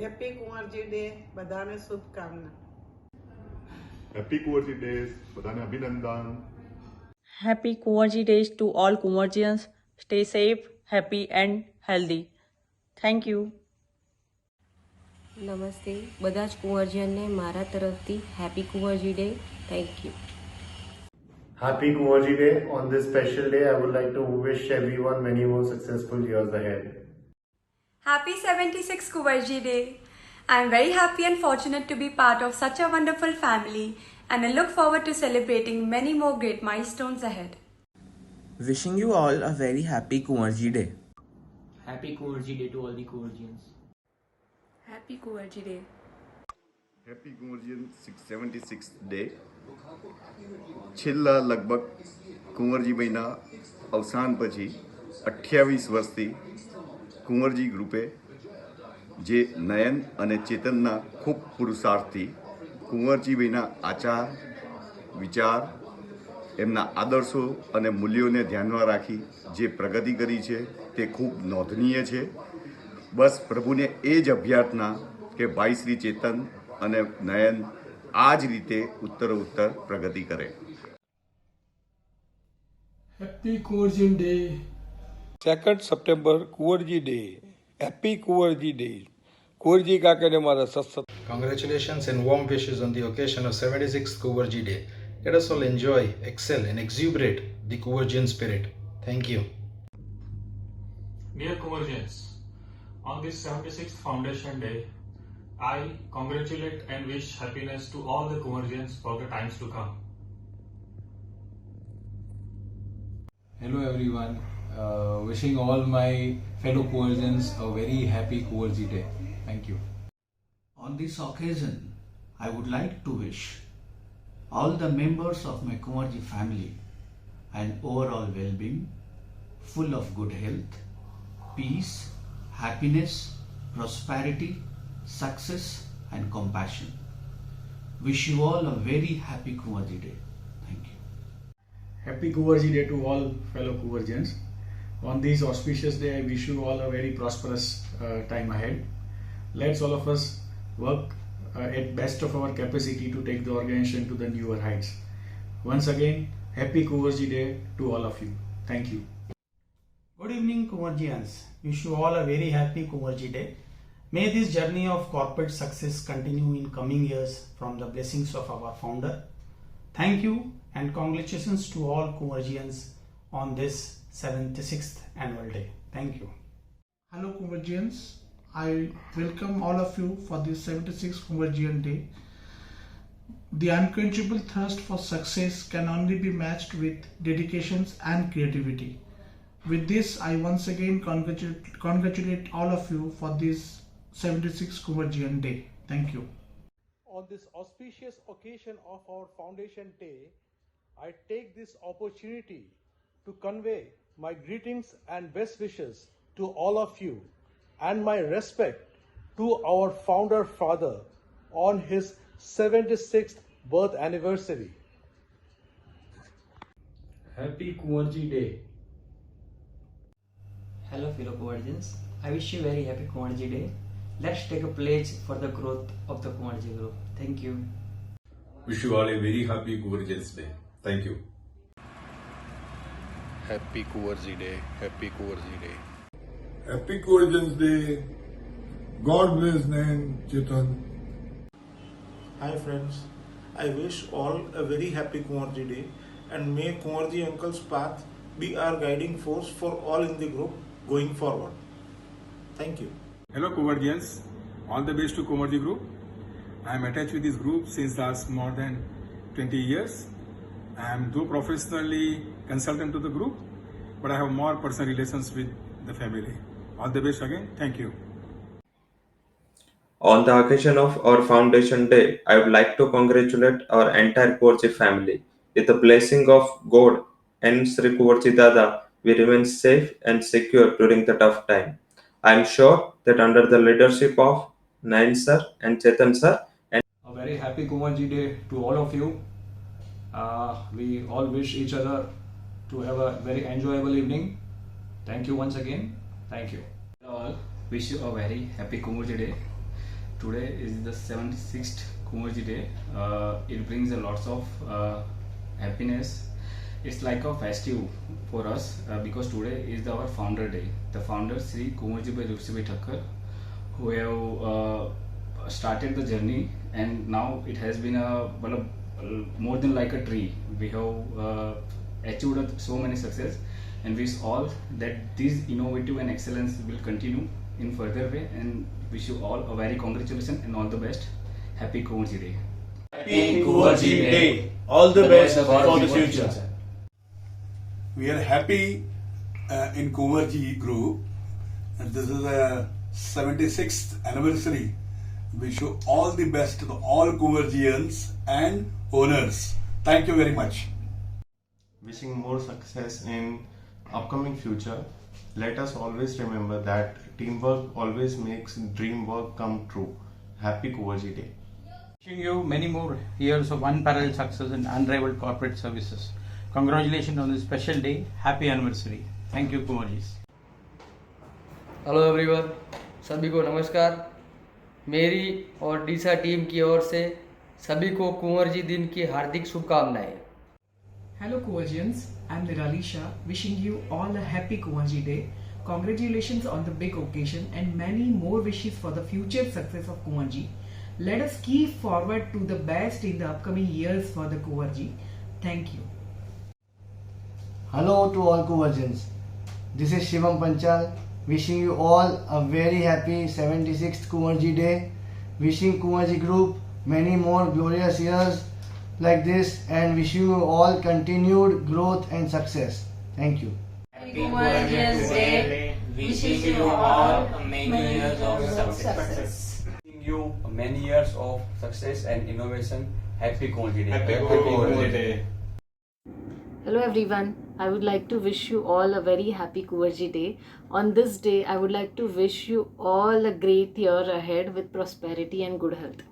Happy Kunvarji day બધાને શુભકામના. Happy Kunvarji day, બધાને અભિનંદન. Happy Kumarji Days to all Kumarjians. Stay safe, happy and healthy. Thank you. નમસ્તે બધા જ કુંવરજીયનને મારા તરફથી happy Kunvarji day. Thank you. Happy Kumarji Day. On this special day, I would like to wish everyone many more successful years ahead. Happy 76th Kuvarji Day. I am very happy and fortunate to be part of such a wonderful family, and I look forward to celebrating many more great milestones ahead. Wishing you all a very happy Kumarji Day. Happy Kumarji Day to all the Kumarjians. Happy Kuvarji Day. Happy Kunvarji 76th day. છેલ્લા લગભગ કુંવરજીભાઈના અવસાન પછી 28 વર્ષથી કુંવરજી ગ્રુપે જે નયન અને ચેતનના ખૂબ પુરુષાર્થથી કુંવરજીભાઈના આચાર વિચાર એમના આદર્શો અને મૂલ્યોને ધ્યાનમાં રાખી જે પ્રગતિ કરી છે તે ખૂબ નોંધનીય છે. બસ પ્રભુને એ જ અભ્યર્થના કે ભાઈ શ્રી ચેતન અને નયન આ જ રીતે ઉત્તરોત્તર પ્રગતિ કરે. Happy Kunvarji day. 2nd September Kuvarji Day. Happy Kuvarji Day. Kuvarji કાકાને મારા સતત Congratulations and warm wishes on the occasion of 76th Kuvarji Day. Let us all enjoy, excel and exuberate the Kuvarjian spirit. Thank you. Dear Kuvarjians, on this 76th Foundation Day, I congratulate and wish happiness to all the Kuvarjians for the times to come. Hello everyone, wishing all my fellow Kuvarjians a very happy Kuvarji Day. Thank you. On this occasion, I would like to wish all the members of my Kumarji family an overall well-being, full of good health, peace, happiness, prosperity, success and compassion. Wish you all a very happy Kumarji Day. Thank you. Happy Kuvarji Day to all fellow Kuvarjians. On this auspicious day, I wish you all a very prosperous time ahead. Let's all of us work at best of our capacity to take the organization to the newer heights. Once again, happy Kuvarji Day to all of you. Thank you. Good evening Kumarjians. Wish you all a very happy Kumarji Day. May this journey of corporate success continue in coming years from the blessings of our founder. Thank you and congratulations to all Kumarjians on this 76th annual day. Thank you. Hello Kumarjians. I welcome all of you for this 76th Kumarjian Day. The unquenchable thirst for success can only be matched with dedications and creativity. With this, I once again congratulate all of you for this 76th Kumarjian Day. Thank you. On this auspicious occasion of our Foundation Day, I take this opportunity to convey my greetings and best wishes to all of you and my respect to our founder father on his 76th birth anniversary. Happy Kuvarji Day. Hello fellow Kuvarjians, I wish you very happy Kuvarji Day. Let's take a pledge for the growth of the Kuvarji group. Thank you. Wish you all a very happy Kuvarjians Day. Thank you. Happy Kuvarji Day. Happy Kuvarji Day. Happy Kuvarjians Day. God bless Nayan Chetan. Hi friends, I wish all a very happy Kumarji Day and may Kumarji uncle's path be our guiding force for all in the group going forward. Thank you. Hello Kuvarjians, all the best to Kumarji group. I am attached with this group since last more than 20 years. I am though professionally consultant to the group, but I have more personal relations with the family. All the best again. Thank you. On the occasion of our Foundation Day, I would like to congratulate our entire Kuvarji family. With the blessing of God and Sri Kuvarji Dada, we remain safe and secure during the tough time. I am sure that under the leadership of Nayan sir and Chetan sir, and A very happy Kumarji Day to all of you. We all wish each other to have a very enjoyable evening. Thank you once again. Thank you. All wish you a very happy Kumarji Day. today is the 76th Kumarji Day. It brings a lots of happiness. It's like a festive for us because today is our founder day. The founder Sri Kumarji Bhai Ruksibhai Thakkar, who have started the journey, and now it has been more than like a tree. We have achieved so many success, and wish all that this innovative and excellence will continue in further way, and wish you all a very congratulations and all the best. Happy Kumarji Day. Happy Kumarji Day. All the best for the future. We are happy in Kumarji Group, and this is the 76th anniversary. Wish you all the best to all Kumarjians and owners. Thank you very much. Wishing more success in upcoming future. Let us always remember that teamwork always makes dream work come true. Happy Kumarji Day. Wishing you many more years of unparalleled success and unrivaled corporate services. Congratulations on this special day. Happy anniversary. Thank you, Kumarjis. Hello everyone, सभी को नमस्कार। मेरी और डीसा team की ओर से सभी को कुंवर जी दिन की हार्दिक शुभकामनाएं। Hello Kumarjians, I'm Niralisha, wishing you all a happy Kumarji Day. Congratulations on the big occasion and many more wishes for the future success of Kumarji. Let us keep forward to the best in the upcoming years for the Kumarji. Thank you. Hello to all Kumarjians. This is Shivam Panchal, wishing you all a very happy 76th Kumarji Day. Wishing Kumarji Group many more glorious years like this, and wish you all continued growth and success. Thank you. Happy Kumarjians Day. Wishing you all many years of success. Wishing you many years of success and innovation. Happy Kumarji Day. Happy Kumarji Day. Hello everyone, I would like to wish you all a very happy Kumarji Day. On this day, I would like to wish you all a great year ahead with prosperity and good health.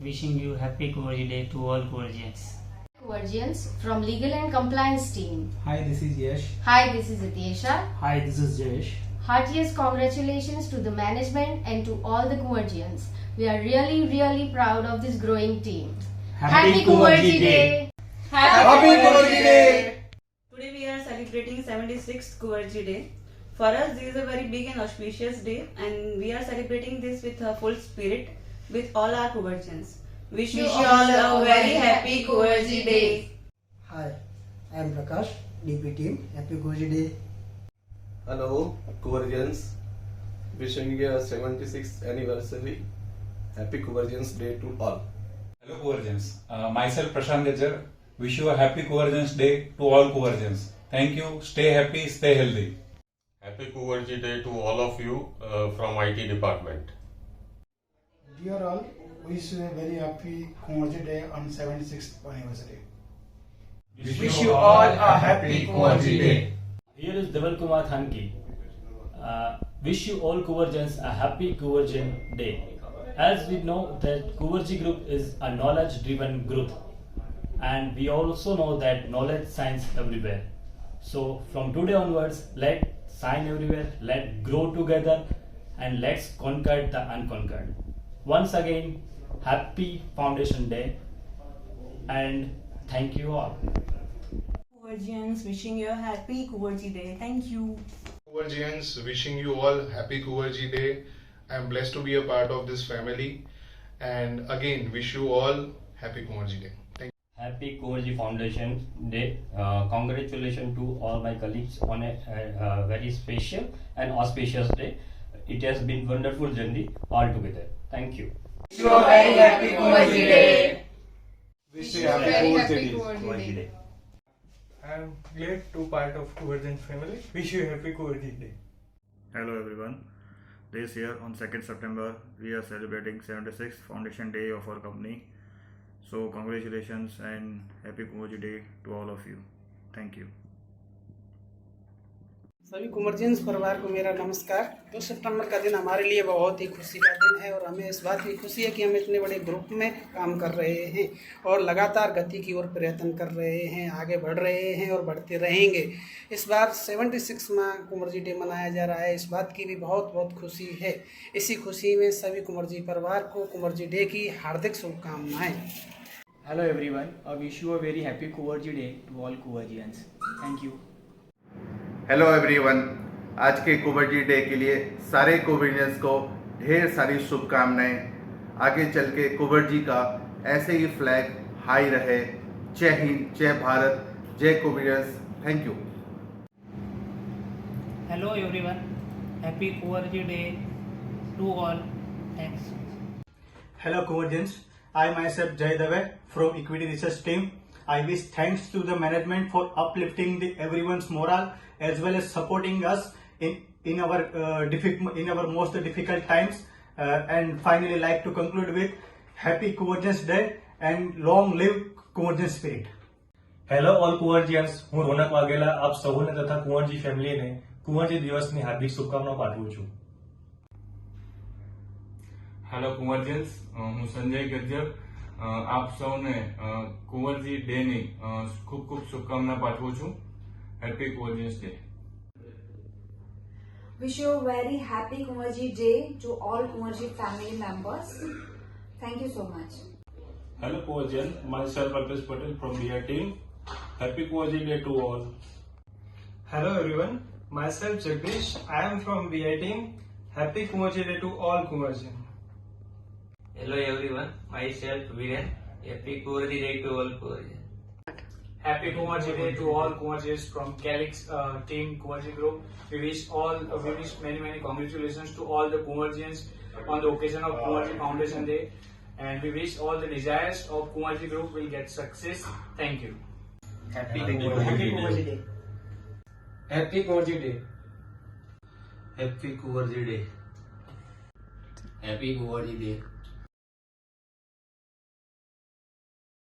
Wishing you happy Kumarji Day to all Kumarjians. Kumarjians from Legal and Compliance team. Hi, this is Yash. Hi, this is Atyesha. Hi, this is Jayesh. Heartiest congratulations to the management and to all the Kumarjians. We are really proud of this growing team. Happy Kumarji Day. Happy Kumarji Day. Today we are celebrating 76th Kumarji Day. For us, this is a very big and auspicious day, and we are celebrating this with a full spirit with all our Kumarjians. Wish you all a very happy Kumarji Day. Hi, I am Prakash, DP team. Happy Kumarji Day. Hello, Kumarjians. Wishing you a 76th anniversary. Happy Kumarjians Day to all. Hello, Kumarjians. Myself, Prashant Gajjar. Wish you a happy Kumarjians Day to all Kumarjians. Thank you. Stay happy, stay healthy. Happy Kumarji Day to all of you from IT department. Dear all, wish you a very happy Kumarji Day on 76th anniversary. Wish you all a happy Kumarji Day. Here is Deval Kumar Thanki. Wish you all Kumarjians a happy Kumarjian Day. As we know that Kumarji Group is a knowledge-driven group, and we also know that knowledge shines everywhere. So from today onwards, let's shine everywhere, let's grow together, and let's conquer the unconquered. Once again, happy Foundation Day, and thank you all. Kumarjians, wishing you a happy Kumarji Day. Thank you. Kumarjians, wishing you all happy Kumarji Day. I am blessed to be a part of this family, and again wish you all happy Kumarji Day. Thank you. Happy Kumarji Foundation Day. Congratulations to all my colleagues on a very special and auspicious day. It has been wonderful journey all together. Thank you. Wish you a very happy Kumarji Day. Wish you a very happy Kumarji Day. I am glad to part of Kumarjian family. Wish you a happy Kumarji Day. Hello everyone. This year on 2nd September we are celebrating 76th Foundation Day of our company. So congratulations and happy Kumarji Day to all of you. Thank you. सभी कुंवरजियंस परिवार को मेरा नमस्कार। 2 सितंबर का दिन हमारे लिए बहुत ही खुशी का दिन है और हमें इस बात की खुशी है कि हम इतने बड़े ग्रुप में काम कर रहे हैं और लगातार गति की ओर प्रयत्न कर रहे हैं, आगे बढ़ रहे हैं और बढ़ते रहेंगे। इस बार 76वां कुंवरजी डे मनाया जा रहा है, इस बात की भी बहुत बहुत खुशी है। इसी खुशी में सभी कुंवरजी परिवार को कुंवरजी डे की हार्दिक शुभकामनाएँ। Hello everyone, I wish you a very happy Kuvarji Day to all Kuvarjians. Thank you. Hello everyone, आज के कुंवरजी डे के लिए सारे कुंवरजियंस को ढेर सारी शुभकामनाएं। आगे चल के कुंवरजी का ऐसे ही फ्लैग हाई रहे। जय हिंद, जय भारत, जय Kuvarjians. Thank you. Hello everyone, happy Kuvarji Day to all. Thanks. Hello Kuvarjians, I myself Jay Dave from Equity Research Team. I wish thanks to the management for uplifting everyone's morale as well as supporting us in our most difficult times. And finally, like to conclude with Happy Kuvarjians Day and long live Kuvarjian spirit. Hello all Kuvarjians, હું રોનક વાઘેલા આપ સૌને તથા કુંવરજી ફેમિલીને કુંવરજી દિવસની હાર્દિક શુભકામનાઓ પાઠવું છું. Hello કુંવરજીયન્સ, હું સંજય ગજ્જર આપ સૌને કુંવરજી ડેની ખૂબ ખૂબ શુભકામના પાઠવું છું. Happy Kuvarjians day. Wish you a very happy Kuvarji Day to all Kuvarji family members. Thank you so much. Hello Kuvarjian, myself Alpesh Patel from BR team. Happy Kuvarji Day to all. Hello everyone, myself Jagdish, I am from BI team. Happy Kuvarji Day to all Kuvarjian. Hello everyone, myself Viren. Happy Kuvarji Day to all Kuvarjian. Happy Kuvarji Day to all Kuvarjis from Calix team Kuvarji group. We wish many congratulations to all the Kuvarjians on the occasion of Kuvarji Foundation Day, and we wish all the desires of Kuvarji group will get success. Thank you. Happy Kuvarji Day. Happy Kuvarji Day. Happy Kuvarji Day. Happy Kuvarji Day.